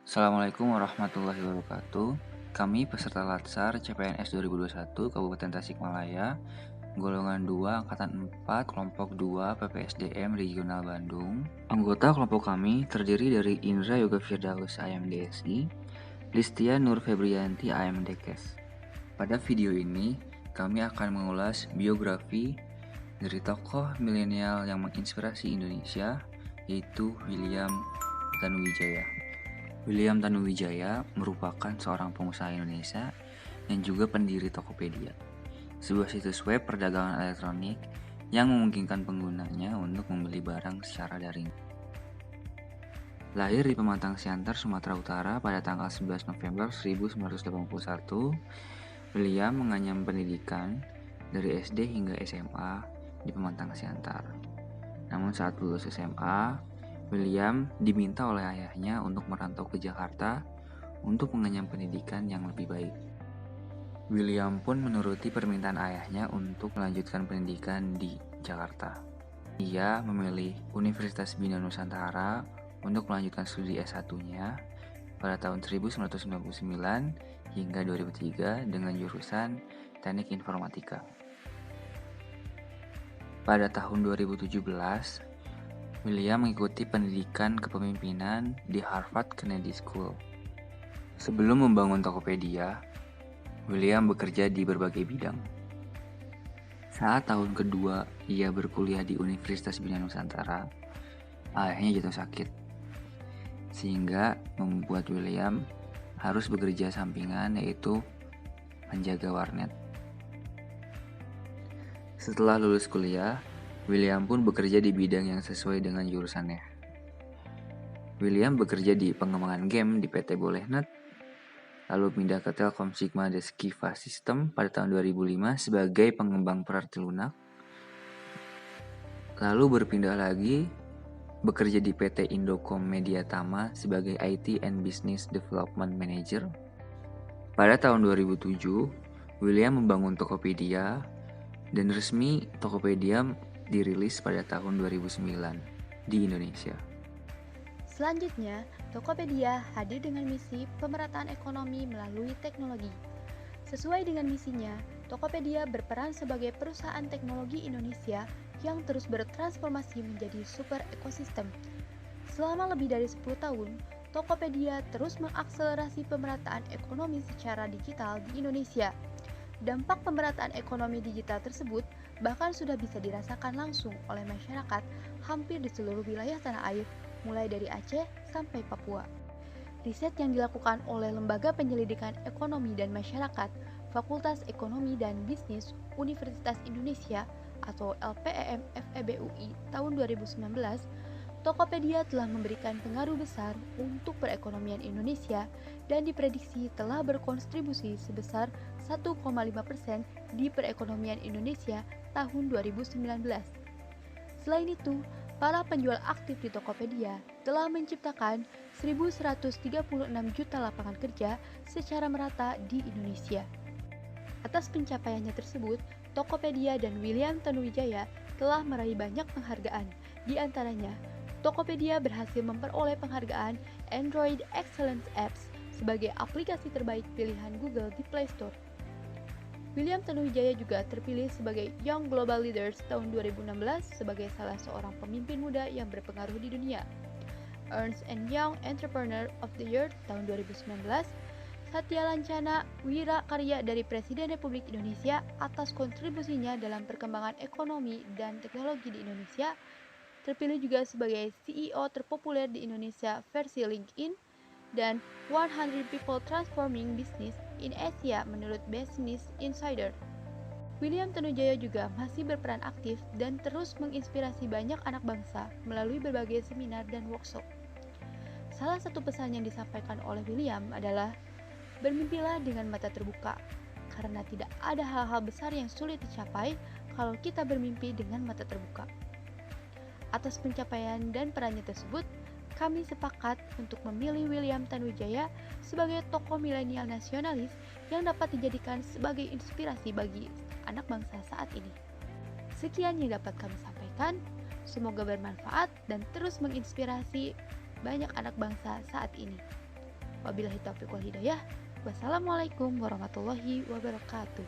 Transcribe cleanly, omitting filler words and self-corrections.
Assalamualaikum warahmatullahi wabarakatuh. Kami peserta Latsar CPNS 2021 Kabupaten Tasikmalaya, golongan 2 angkatan 4 kelompok 2 PPSDM Regional Bandung. Anggota kelompok kami terdiri dari Indra Yoga Firdaus AMDSI, Listia Nur Febrianti AMDKes. Pada video ini, kami akan mengulas biografi dari tokoh milenial yang menginspirasi Indonesia, yaitu William Tanuwijaya. William Tanuwijaya merupakan seorang pengusaha Indonesia yang juga pendiri Tokopedia, sebuah situs web perdagangan elektronik yang memungkinkan penggunanya untuk membeli barang secara daring. Lahir di Pematang Siantar, Sumatera Utara pada tanggal 11 November 1981, William menganyam pendidikan dari SD hingga SMA di Pematang Siantar. Namun saat lulus SMA, William diminta oleh ayahnya untuk merantau ke Jakarta untuk mengenyam pendidikan yang lebih baik. William pun menuruti permintaan ayahnya untuk melanjutkan pendidikan di Jakarta. Ia memilih Universitas Bina Nusantara untuk melanjutkan studi S1-nya pada tahun 1999 hingga 2003 dengan jurusan Teknik Informatika. Pada tahun 2017, William mengikuti pendidikan kepemimpinan di Harvard Kennedy School. Sebelum membangun Tokopedia, William bekerja di berbagai bidang. Saat tahun kedua ia berkuliah di Universitas Bina Nusantara, ayahnya jatuh sakit, sehingga membuat William harus bekerja sampingan, yaitu menjaga warnet. Setelah lulus kuliah, William pun bekerja di bidang yang sesuai dengan jurusannya. William bekerja di pengembangan game di PT Bolehnet, lalu pindah ke Telkom Sigma Deskiva System pada tahun 2005 sebagai pengembang perarti lunak, lalu berpindah lagi bekerja di PT Indocom Media Tama sebagai IT and Business Development Manager. Pada tahun 2007, William membangun Tokopedia dan resmi Tokopedia dirilis pada tahun 2009 di Indonesia. Selanjutnya, Tokopedia hadir dengan misi pemerataan ekonomi melalui teknologi. Sesuai dengan misinya, Tokopedia berperan sebagai perusahaan teknologi Indonesia yang terus bertransformasi menjadi super ekosistem. Selama lebih dari 10 tahun, Tokopedia terus mengakselerasi pemerataan ekonomi secara digital di Indonesia. Dampak pemerataan ekonomi digital tersebut bahkan sudah bisa dirasakan langsung oleh masyarakat hampir di seluruh wilayah tanah air, mulai dari Aceh sampai Papua. Riset yang dilakukan oleh Lembaga Penyelidikan Ekonomi dan Masyarakat, Fakultas Ekonomi dan Bisnis Universitas Indonesia atau LPEM FEB UI tahun 2019, Tokopedia telah memberikan pengaruh besar untuk perekonomian Indonesia dan diprediksi telah berkontribusi sebesar 1,5% di perekonomian Indonesia tahun 2019. Selain itu, para penjual aktif di Tokopedia telah menciptakan 1.136 juta lapangan kerja secara merata di Indonesia. Atas pencapaiannya tersebut, Tokopedia dan William Tanuwijaya telah meraih banyak penghargaan, di antaranya Tokopedia berhasil memperoleh penghargaan Android Excellence Apps sebagai aplikasi terbaik pilihan Google di Play Store. William Tanuwijaya juga terpilih sebagai Young Global Leaders tahun 2016 sebagai salah seorang pemimpin muda yang berpengaruh di dunia. Ernst & Young Entrepreneur of the Year tahun 2019, Satya Lancana Wira Karya dari Presiden Republik Indonesia atas kontribusinya dalam perkembangan ekonomi dan teknologi di Indonesia, terpilih juga sebagai CEO terpopuler di Indonesia versi LinkedIn, dan 100 People Transforming Business in Asia menurut Business Insider. William Tanuwijaya juga masih berperan aktif dan terus menginspirasi banyak anak bangsa melalui berbagai seminar dan workshop. Salah satu pesan yang disampaikan oleh William adalah, bermimpilah dengan mata terbuka, karena tidak ada hal-hal besar yang sulit dicapai kalau kita bermimpi dengan mata terbuka. Atas pencapaian dan perannya tersebut, kami sepakat untuk memilih William Tanuwijaya sebagai tokoh milenial nasionalis yang dapat dijadikan sebagai inspirasi bagi anak bangsa saat ini. Sekian yang dapat kami sampaikan, semoga bermanfaat dan terus menginspirasi banyak anak bangsa saat ini. Wabillahi taufiq wal hidayah. Wassalamualaikum warahmatollahi wabarakatuh.